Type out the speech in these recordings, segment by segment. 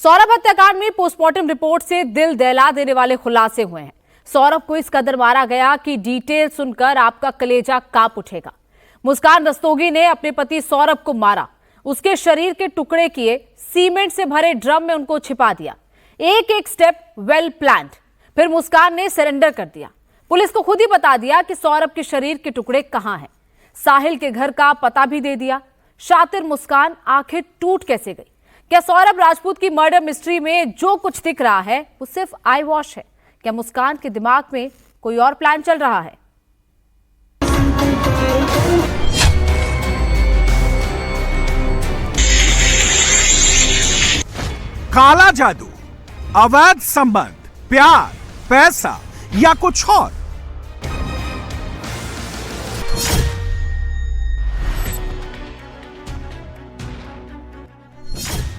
सौरभ हत्याकांड में postmortem report से दिल दहला देने वाले खुलासे हुए हैं। सौरभ को इस कदर मारा गया कि डिटेल सुनकर आपका कलेजा कांप उठेगा। मुस्कान रस्तोगी ने अपने पति सौरभ को मारा, उसके शरीर के टुकड़े किए, सीमेंट से भरे ड्रम में उनको छिपा दिया। एक एक स्टेप वेल प्लान्ड। फिर मुस्कान ने सरेंडर कर दिया। पुलिस को खुद ही बता दिया कि सौरभ के शरीर के टुकड़े कहां हैं। साहिल के घर का पता भी दे दिया। शातिर मुस्कान आखिर टूट कैसे गई? क्या सौरभ राजपूत की मर्डर मिस्ट्री में जो कुछ दिख रहा है वो सिर्फ आई वॉश है? क्या मुस्कान के दिमाग में कोई और प्लान चल रहा है? काला जादू, अवैध संबंध, प्यार, पैसा या कुछ और?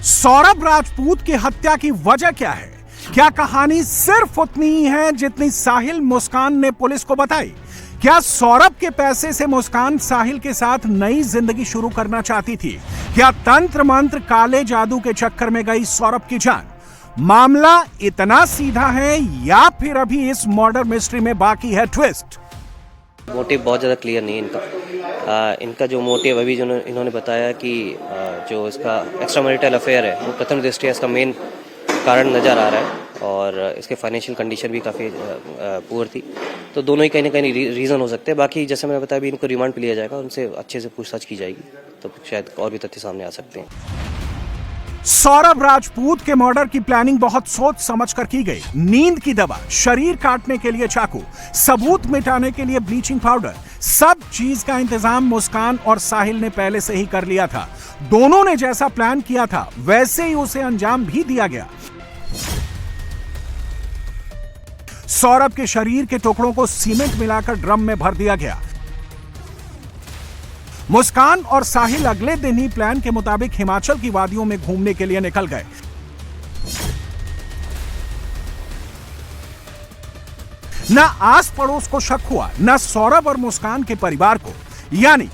सौरभ राजपूत की हत्या की वजह क्या है? क्या कहानी सिर्फ उतनी ही है जितनी साहिल मुस्कान ने पुलिस को बताई? क्या सौरभ के पैसे से मुस्कान साहिल के साथ नई जिंदगी शुरू करना चाहती थी? क्या तंत्र मंत्र काले जादू के चक्कर में गई सौरभ की जान? मामला इतना सीधा है या फिर अभी इस मर्डर मिस्ट्री में बाकी है ट्विस्ट? मोटिव बहुत ज़्यादा क्लियर नहीं है इनका जो मोटिव अभी जो इन्होंने बताया कि जो इसका एक्स्ट्रा मैरिटल अफेयर है वो प्रथम दृष्टया इसका मेन कारण नज़र आ रहा है और इसके फाइनेंशियल कंडीशन भी काफ़ी पुअर थी। तो दोनों ही कहीं ना कहीं रीज़न हो सकते हैं। बाकी जैसे मैंने बताया भी इनको रिमांड पे लिया जाएगा, उनसे अच्छे से पूछताछ की जाएगी तो शायद और भी तथ्य सामने आ सकते हैं। सौरभ राजपूत के मर्डर की प्लानिंग बहुत सोच समझ कर की गई। नींद की दवा, शरीर काटने के लिए चाकू, सबूत मिटाने के लिए ब्लीचिंग पाउडर, सब चीज का इंतजाम मुस्कान और साहिल ने पहले से ही कर लिया था। दोनों ने जैसा प्लान किया था वैसे ही उसे अंजाम भी दिया गया। सौरभ के शरीर के टुकड़ों को सीमेंट मिलाकर ड्रम में भर दिया गया। मुस्कान और साहिल अगले दिन ही प्लान के मुताबिक हिमाचल की वादियों में घूमने के लिए निकल गए। न आस पड़ोस को शक हुआ, न सौरभ और मुस्कान के परिवार को, यानी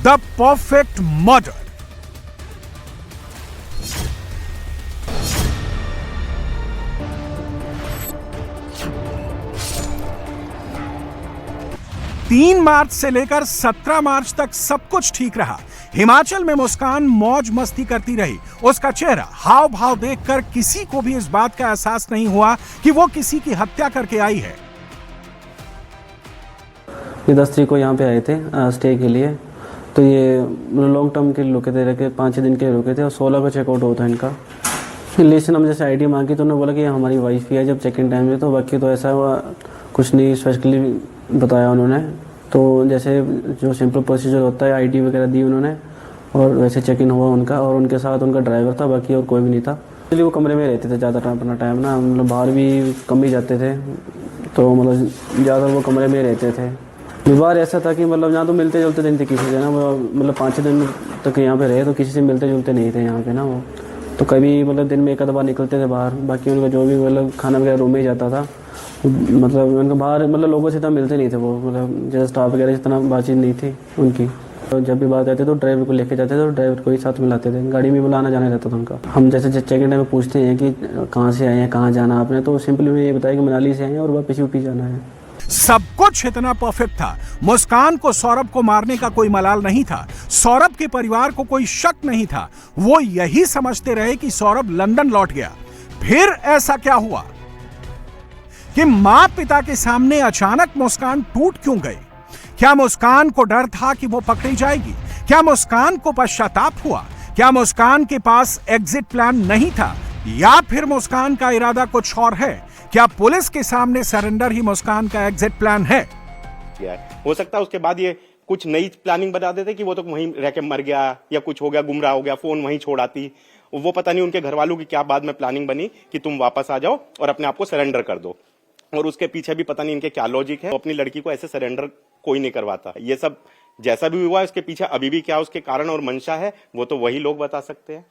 द परफेक्ट मर्डर। तीन मार्च से लेकर 17 मार्च तक सब कुछ ठीक रहा। हिमाचल में मुस्कान मौज मस्ती करती रही। उसका चेहरा, हाव भाव देखकर किसी को भी इस बात का एहसास नहीं हुआ कि वो किसी की हत्या करके आई है। ये 10 तारीख को यहाँ पे आए थे स्टे के लिए। तो ये लॉन्ग टर्म के रुके थे, 5-6 दिन के रुके थे और 16 को चेकआउट होता है इनका। लेकिन हम जैसे आईडी मांगी तो उन्होंने बोला कि हमारी वाइफ ही है जब चेक इन टाइम में, तो बाकी तो ऐसा कुछ नहीं स्पेशली बताया उन्होंने। तो जैसे जो सिंपल प्रोसीजर होता है आईडी वगैरह दी उन्होंने और वैसे चेक इन हुआ उनका, और उनके साथ उनका ड्राइवर था, बाकी और कोई भी नहीं था। इसलिए वो कमरे में रहते थे ज़्यादा अपना टाइम ना, मतलब बाहर भी कम ही जाते थे, तो मतलब ज़्यादा वो कमरे में रहते थे। व्यवहार ऐसा था कि मतलब यहाँ तो मिलते जुलते नहीं थे किसी से ना, मतलब 5-6 दिन तक यहाँ पे रहे तो किसी से मिलते जुलते नहीं थे यहाँ पे ना। वो तो कभी मतलब दिन में एक आध बार निकलते थे बाहर, बाकी उनका जो भी मतलब खाना वगैरह रूम में ही जाता था। मतलब उनका बाहर मतलब लोगों से इतना मिलते नहीं थे वो, मतलब जैसे स्टाफ वगैरह इतना बातचीत नहीं थी उनकी। तो जब भी बात आती तो ड्राइवर को लेके जाते थे और ड्राइवर को ही साथ में लाते थे, गाड़ी में बुलाना जाना रहता था उनका। हम जैसे चेक इन टाइम में पूछते हैं कि कहाँ से आए हैं, कहाँ जाना आपने, तो सिंपली उन्हें ये बताया कि मनाली से आए हैं और वापस यूपी जाना है। सब कुछ इतना परफेक्ट था। मुस्कान को सौरभ को मारने का कोई मलाल नहीं था। सौरभ के परिवार को कोई शक नहीं था। वो यही समझते रहे कि सौरभ लंदन लौट गया। फिर ऐसा क्या हुआ कि मां पिता के सामने अचानक मुस्कान टूट क्यों गई? क्या मुस्कान को डर था कि वो पकड़ी जाएगी? क्या मुस्कान को पश्चाताप हुआ? क्या मुस्कान के पास एग्जिट प्लान नहीं था, या फिर मुस्कान का इरादा कुछ और है? क्या पुलिस के सामने सरेंडर ही मुस्कान का एग्जिट प्लान है? हो सकता है उसके बाद ये कुछ नई प्लानिंग बता देते कि वो तो वहीं रह के मर गया या कुछ हो गया, गुमराह हो गया, फोन वहीं छोड़ आती। वो पता नहीं उनके घर वालों की क्या बाद में प्लानिंग बनी कि तुम वापस आ जाओ और अपने आप को सरेंडर कर दो, और उसके पीछे भी पता नहीं इनके क्या लॉजिक है। अपनी लड़की को ऐसे सरेंडर कोई नहीं करवाता। ये सब जैसा भी हुआ इसके पीछे अभी भी क्या उसके कारण और मंशा है वो तो वही लोग बता सकते हैं।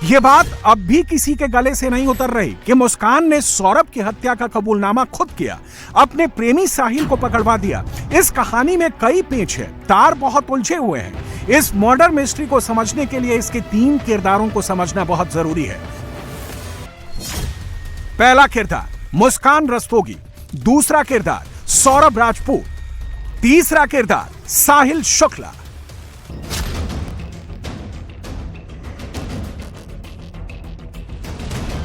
ये बात अब भी किसी के गले से नहीं उतर रही कि मुस्कान ने सौरभ की हत्या का कबूलनामा खुद किया, अपने प्रेमी साहिल को पकड़वा दिया। इस कहानी में कई पेच है, तार बहुत उलझे हुए हैं। इस मर्डर मिस्ट्री को समझने के लिए इसके 3 किरदारों को समझना बहुत जरूरी है। पहला किरदार मुस्कान रस्तोगी, दूसरा किरदार सौरभ राजपूत, तीसरा किरदार साहिल शुक्ला।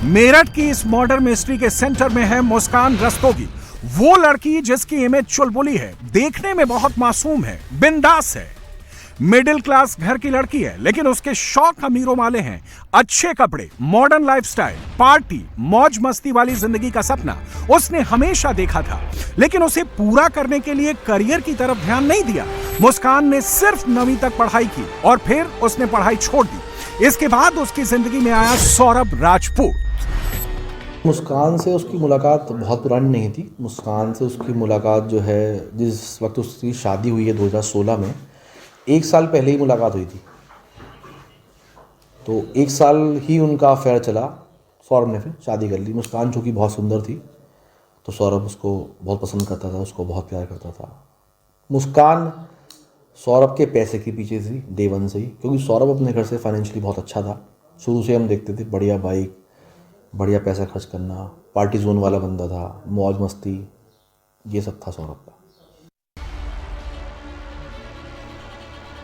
मेरठ की इस मर्डर मिस्ट्री के सेंटर में है मुस्कान रस्तोगी, वो लड़की जिसकी इमेज चुलबुली है, देखने में बहुत मासूम है, बिंदास है, मिडिल क्लास घर की लड़की है, लेकिन उसके शौक अमीरों वाले हैं। अच्छे कपड़े, मॉडर्न लाइफस्टाइल, पार्टी, मौज मस्ती वाली जिंदगी का सपना उसने हमेशा देखा था, लेकिन उसे पूरा करने के लिए करियर की तरफ ध्यान नहीं दिया। मुस्कान ने सिर्फ 9वीं तक पढ़ाई की और फिर उसने पढ़ाई छोड़ दी। इसके बाद उसकी जिंदगी में आया सौरभ राजपूत। मुस्कान से उसकी मुलाकात बहुत पुरानी नहीं थी। मुस्कान से उसकी मुलाकात जो है, जिस वक्त उसकी शादी हुई है 2016 में, 1 साल पहले ही मुलाकात हुई थी। तो 1 साल ही उनका अफेयर चला। सौरभ ने फिर शादी कर ली। मुस्कान चूँकि बहुत सुंदर थी तो सौरभ उसको बहुत पसंद करता था, उसको बहुत प्यार करता था। मुस्कान सौरभ के पैसे के पीछे थी डे 1 से ही, क्योंकि सौरभ अपने घर से फाइनेंशियली बहुत अच्छा था। शुरू से हम देखते थे बढ़िया बाइक, बढ़िया पैसा खर्च करना, पार्टी जोन वाला बंदा था, मौज मस्ती, ये सब था सौरभ का।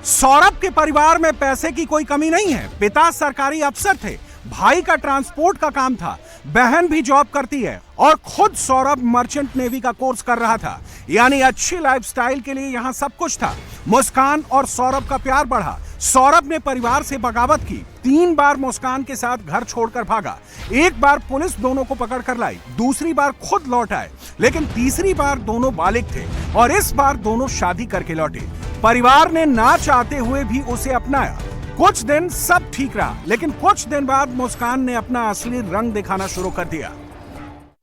सौरभ के परिवार में पैसे की कोई कमी नहीं है। पिता सरकारी अफसर थे, भाई का ट्रांसपोर्ट का काम था, बहन भी जॉब करती है और खुद सौरभ मर्चेंट नेवी का कोर्स कर रहा था। यानी अच्छी लाइफस्टाइल के लिए यहां सब कुछ था। मुस्कान और सौरभ का प्यार बढ़ा। सौरभ ने परिवार से बगावत की, 3 बार मुस्कान के साथ घर छोड़कर भागा। 1 बार पुलिस दोनों को पकड़ कर लाई, दूसरी बार खुद लौट आए, लेकिन तीसरी बार दोनों बालिग थे और इस बार दोनों शादी करके लौटे। परिवार ने ना चाहते हुए भी उसे अपनाया। कुछ दिन सब ठीक रहा, लेकिन कुछ दिन बाद मुस्कान ने अपना असली रंग दिखाना शुरू कर दिया।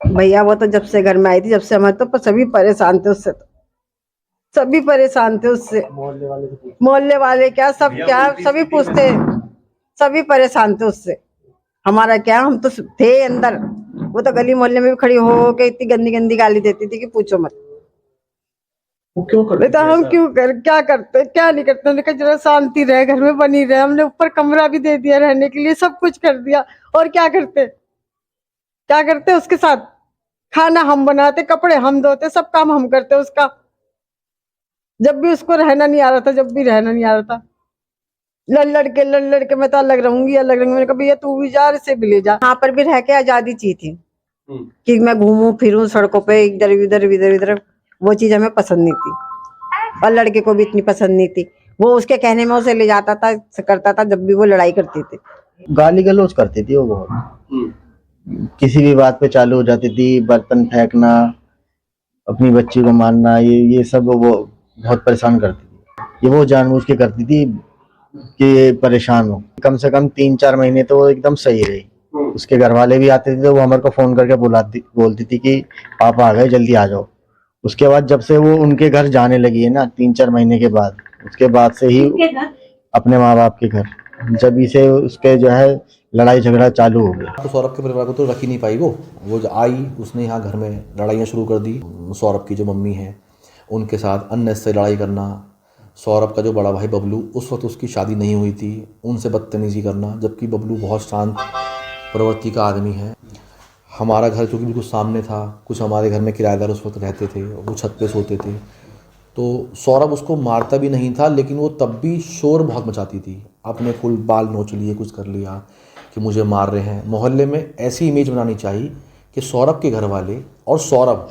भैया वो तो जब से घर में आई थी, जब से हमारे तो सभी परेशान थे उससे, तो सभी परेशान थे उससे। मोहल्ले वाले क्या, सब क्या, सभी पूछते, सभी परेशान थे उससे। हमारा क्या, हम तो थे अंदर, वो तो गली मोहल्ले में भी खड़ी हो के इतनी गंदी गंदी गाली देती थी कि पूछो मत। वो क्यों करते तो हम क्यों कर, क्या करते, क्या नहीं करते। हमने कहा जरा शांति रहे, घर में बनी रहे। हमने ऊपर कमरा भी दे दिया रहने के लिए, सब कुछ कर दिया, और क्या करते, क्या करते उसके साथ। खाना हम बनाते, कपड़े हम धोते, सब काम हम करते उसका। जब भी उसको रहना नहीं आ रहा था, जब भी रहना नहीं आ रहा था, लड़ लड़ के मैं तो अलग रहूंगी, अलग रहूंगी। मैंने कहा भैया तू भी जा, इसे भी ले जा। यहाँ पर भी रह के आजादी चाहिए थी कि मैं घूमूं फिरूं सड़कों पे, इधर इधर इधर इधर। वो चीज हमें पसंद नहीं थी और लड़के को भी इतनी पसंद नहीं थी। वो उसके कहने में उसे ले जाता था, करता था। जब भी वो लड़ाई करती थी, गाली गलौज करती थी वो बहुत, किसी भी बात पे चालू हो जाती थी। बर्तन फेंकना, अपनी बच्ची को मारना, ये सब वो बहुत परेशान करती थी। ये वो जानबूझ के करती थी कि परेशान हो। कम से कम 3-4 महीने तो वो एकदम सही रही। उसके घर वाले भी आते थे तो वो हमारे को फोन करके बोलती थी कि पापा आ गए, जल्दी आ जाओ। उसके बाद जब से वो उनके घर जाने लगी है ना, 3-4 महीने के बाद, उसके बाद से ही अपने माँ बाप के घर, जब इसे उसके जो है लड़ाई झगड़ा चालू हो गया। तो सौरभ के परिवार को तो रख ही नहीं पाई। वो जो आई, उसने यहाँ घर में लड़ाइयाँ शुरू कर दी। सौरभ की जो मम्मी है उनके साथ अननेसेसरी लड़ाई करना। सौरभ का जो बड़ा भाई बबलू, उस वक्त उसकी शादी नहीं हुई थी, उनसे बदतमीजी करना, जबकि बबलू बहुत शांत प्रवृत्ति का आदमी है। हमारा घर चूँकि बिल्कुल सामने था, कुछ हमारे घर में किराएदार उस वक्त रहते थे, वो छत पे सोते थे। तो सौरभ उसको मारता भी नहीं था, लेकिन वो तब भी शोर बहुत मचाती थी। अपने फुल बाल नोच लिए, कुछ कर लिया कि मुझे मार रहे हैं। मोहल्ले में ऐसी इमेज बनानी चाहिए कि सौरभ के घर वाले और सौरभ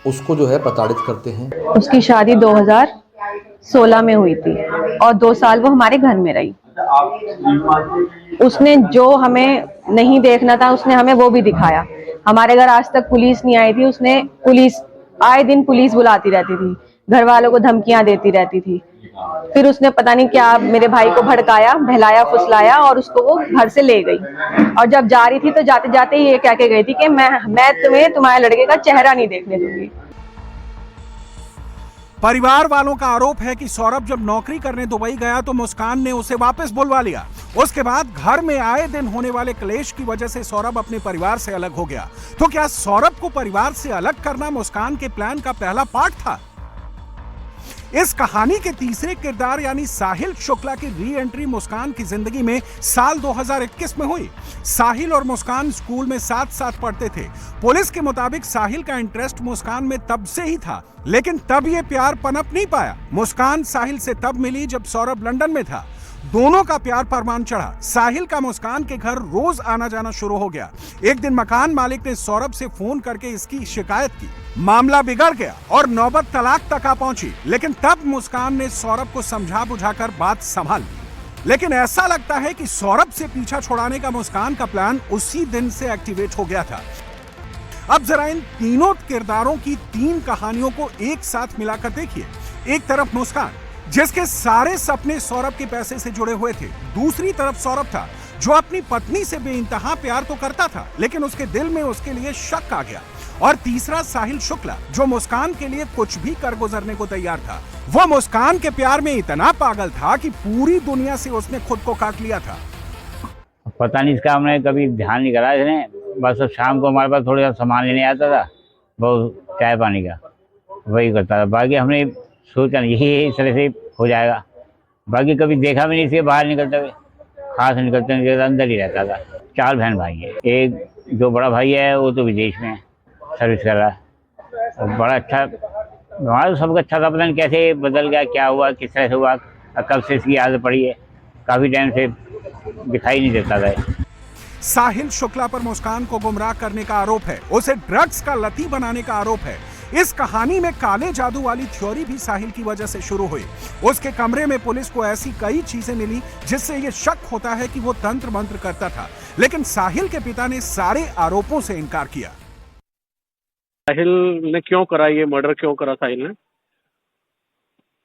उसको जो है प्रताड़ित करते हैं। उसकी शादी 2016 में हुई थी और 2 साल वो हमारे घर में रही। उसने जो हमें नहीं देखना था उसने हमें वो भी दिखाया। हमारे घर आज तक पुलिस नहीं आई थी। उसने पुलिस, आए दिन पुलिस बुलाती रहती थी, घर वालों को धमकियां देती रहती थी। फिर उसने पता नहीं क्या मेरे भाई को भड़काया, बहलाया, फुसलाया और उसको वो घर से ले गई। और जब जा रही थी तो जाते जाते ये कह के गई थी कि मैं तुम्हें तुम्हारे लड़के का चेहरा नहीं देखने दूंगी। परिवार वालों का आरोप है कि सौरभ जब नौकरी करने दुबई गया तो मुस्कान ने उसे वापस बुलवा लिया। उसके बाद घर में आए दिन होने वाले क्लेश की वजह से सौरभ अपने परिवार से अलग हो गया। तो क्या सौरभ को परिवार से अलग करना मुस्कान के प्लान का पहला पार्ट था? इस कहानी के तीसरे किरदार यानी साहिल शुक्ला की री एंट्री मुस्कान की जिंदगी में साल 2021 में हुई। साहिल और मुस्कान स्कूल में साथ साथ पढ़ते थे। पुलिस के मुताबिक साहिल का इंटरेस्ट मुस्कान में तब से ही था, लेकिन तब ये प्यार पनप नहीं पाया। मुस्कान साहिल से तब मिली जब सौरभ लंदन में था। दोनों का प्यार परवान चढ़ा। साहिल का मुस्कान के घर रोज आना जाना शुरू हो गया। एक दिन मकान मालिक ने सौरभ से फोन करके इसकी शिकायत की। मामला बिगड़ गया और नौबत तलाक तक आ पहुंची, लेकिन तब मुस्कान ने सौरभ को समझा बुझाकर बात संभाल ली। लेकिन ऐसा लगता है कि सौरभ से पीछा छुड़ाने का मुस्कान का प्लान उसी दिन से एक्टिवेट हो गया था। अब जरा इन तीनों किरदारों की तीन कहानियों को एक साथ मिलाकर देखिए। एक तरफ मुस्कान, जिसके सारे सपने सौरभ के पैसे से जुड़े हुए थे। दूसरी तरफ सौरभ था, जो अपनी पत्नी से बेइंतहा प्यार तो करता था, लेकिन उसके दिल में उसके लिए शक आ गया। और तीसरा साहिल शुक्ला, जो मुस्कान के लिए कुछ भी कर गुजरने को तैयार था। वो मुस्कान के प्यार में इतना पागल था कि पूरी दुनिया से उसने खुद को काट लिया था। पता नहीं, इसका हमने कभी ध्यान नहीं करा। इसने बस शाम को हमारे पास थोड़ा सा सामान लेने आता था, बहुत चाय पानी का वही करता था। बाकी हमने सोचा नहीं यही इस तरह से हो जाएगा। बाकी कभी देखा भी नहीं इसके बाहर निकलते हुए, खास निकलते अंदर ही रहता था। 4 बहन भाई हैं। एक जो बड़ा भाई है वो तो विदेश में सर्विस कर रहा है, और बड़ा अच्छा, हमारा तो सबका अच्छा था। पता नहीं कैसे बदल गया, क्या हुआ, किस तरह से हुआ, कब से इसकी आदत पड़ी है, काफी टाइम से दिखाई नहीं देता था। साहिल शुक्ला पर मुस्कान को गुमराह करने का आरोप है। उसे ड्रग्स का लती बनाने का आरोप है। इस कहानी में काले जादू वाली थ्योरी भी साहिल की वजह से शुरू हुई। उसके कमरे में पुलिस को ऐसी कई चीजें मिली जिससे ये शक होता है कि वो तंत्र मंत्र करता था, लेकिन साहिल के पिता ने सारे आरोपों से इनकार किया। साहिल ने क्यों करा ये मर्डर, क्यों करा साहिल ने?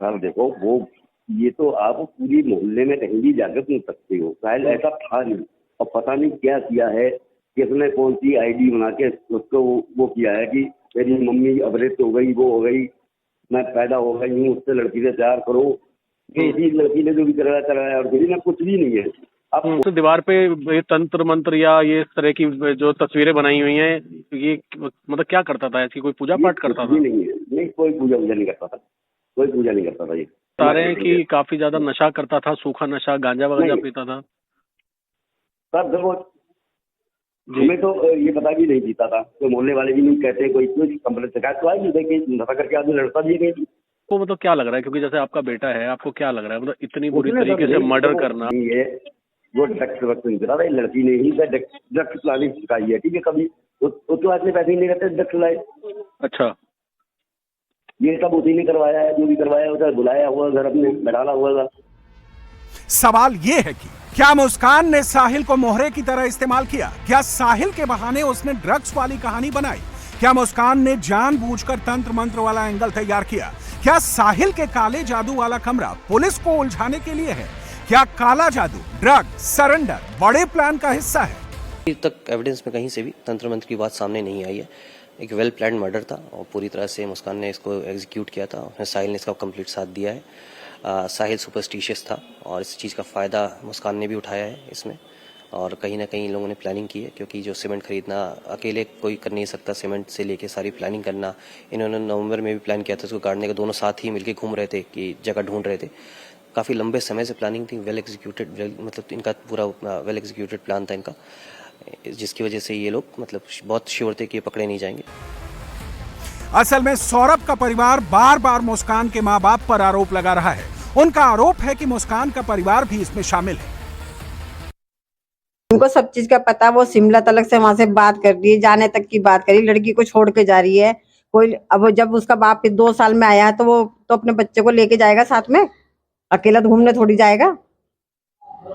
सर देखो, वो ये तो आप पूरी मोहल्ले में कहीं भी जाकर सुन सकते हो। साहिल ऐसा था नहीं, और पता नहीं क्या किया है, किसने कौन सी आईडी बना के उसको वो किया है कि मेरी मम्मी अवरेज हो गई, वो हो गई, मैं पैदा हो गई हूँ, उससे लड़की से प्यार करो। इसी लड़की ने जो भी कराया और मेरी ना कुछ भी नहीं है। अब तो दीवार पे ये तंत्र मंत्र या ये इस तरह की जो तस्वीरें बनाई हुई हैं, ये मतलब क्या करता था? ऐसी कोई पूजा पाठ करता था? नहीं है, नहीं, कोई पूजा नहीं करता था, कोई पूजा नहीं करता था। ये बता रहे हैं कि काफी ज्यादा नशा करता था, सूखा नशा, गांजा वगैरह पीता था। सर देखो, हमें तो ये पता भी नहीं जीता था, तो मोहल्ले वाले भी नहीं कहते, कोई कंप्लेंट शिकायत तो आई नहीं, देखिए नशा करके आदमी लड़ता भी गई। तो मतलब क्या लग रहा है, क्योंकि जैसे आपका बेटा है, आपको क्या लग रहा है, मतलब इतनी बुरी तरीके से मर्डर करना? ये वो ड्रग्स वक्त नहीं करा था, लड़की ने ही ड्रग्स प्लानिंग सिखाई है। ठीक है, कभी उसके बाद में पैसे ही नहीं रहते ड्रग्स लाए। अच्छा, ये सब उसी ने करवाया है, जो भी करवाया उसे बुलाया हुआ घर अपने बैठाला हुआ था। सवाल ये है कि क्या मुस्कान ने साहिल को मोहरे की तरह इस्तेमाल किया? क्या साहिल के बहाने उसने ड्रग्स वाली कहानी बनाई? क्या मुस्कान ने जानबूझकर तंत्र मंत्र वाला एंगल तैयार किया? क्या साहिल के काले जादू वाला कमरा पुलिस को उलझाने के लिए है? क्या काला जादू, ड्रग, सरेंडर बड़े प्लान का हिस्सा है? अभी तक एविडेंस में कहीं से भी तंत्र मंत्र की बात सामने नहीं आई है। एक वेल प्लान मर्डर था और पूरी तरह से मुस्कान ने इसको एग्जीक्यूट किया था। साहिल ने इसका कंप्लीट साथ दिया है। साहिल सुपरस्टिशियस था और इस चीज़ का फ़ायदा मुस्कान ने भी उठाया है इसमें, और कहीं ना कहीं लोगों ने प्लानिंग की है, क्योंकि जो सीमेंट खरीदना अकेले कोई कर नहीं सकता, सीमेंट से लेके सारी प्लानिंग करना। इन्होंने नवंबर में भी प्लान किया था उसको गाड़ने का, दोनों साथ ही मिलकर घूम रहे थे कि जगह ढूंढ रहे थे। काफ़ी लंबे समय से प्लानिंग थी, वेल एग्जीक्यूटेड, मतलब इनका पूरा वेल एग्जीक्यूटेड प्लान था इनका, जिसकी वजह से ये लोग मतलब बहुत श्योर थे कि ये पकड़े नहीं जाएंगे। असल में सौरभ का परिवार बार बार मुस्कान के माँ बाप पर आरोप लगा रहा है। उनका आरोप है कि मुस्कान का परिवार भी इसमें शामिल है। उनको सब चीज का पता, वो शिमला तलक से वहां से बात कर रही है, जाने तक की बात करी, लड़की को छोड़ के जा रही है कोई। अब जब उसका बाप 2 साल में आया है तो वो तो अपने बच्चे को लेके जाएगा साथ में, अकेला घूमने थोड़ी जाएगा।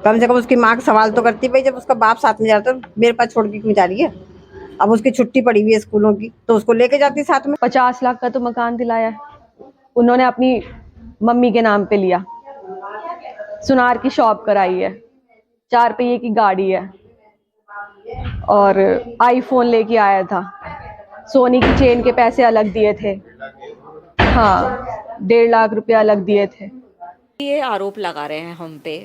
कम से कम उसकी माँ का सवाल तो करती, भाई जब उसका बाप साथ में जा रहा तो मेरे पास छोड़ के क्यों जा रही है? अब उसकी छुट्टी पड़ी हुई है स्कूलों की, तो उसको लेके जाती साथ में। 50 लाख का तो मकान दिलाया है उन्होंने, अपनी मम्मी के नाम पे लिया, सुनार की शॉप कराई है, 4 पहिए की गाड़ी है, और आईफोन लेके आया था, सोनी की चेन के पैसे अलग दिए थे। हाँ, 1.5 लाख रुपया अलग दिए थे। ये आरोप लगा रहे हैं हम पे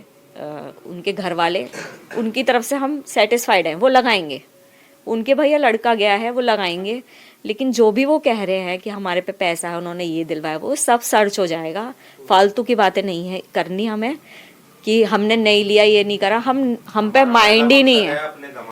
उनके घर वाले, उनकी तरफ से हम सेटिस्फाइड हैं, वो लगाएंगे। उनके भैया लड़का गया है, वो लगाएंगे। लेकिन जो भी वो कह रहे हैं कि हमारे पे पैसा है, उन्होंने ये दिलवाया, वो सब सर्च हो जाएगा। फालतू की बातें नहीं है करनी हमें कि हमने नहीं लिया, ये नहीं करा। हम पे माइंड ही नहीं है।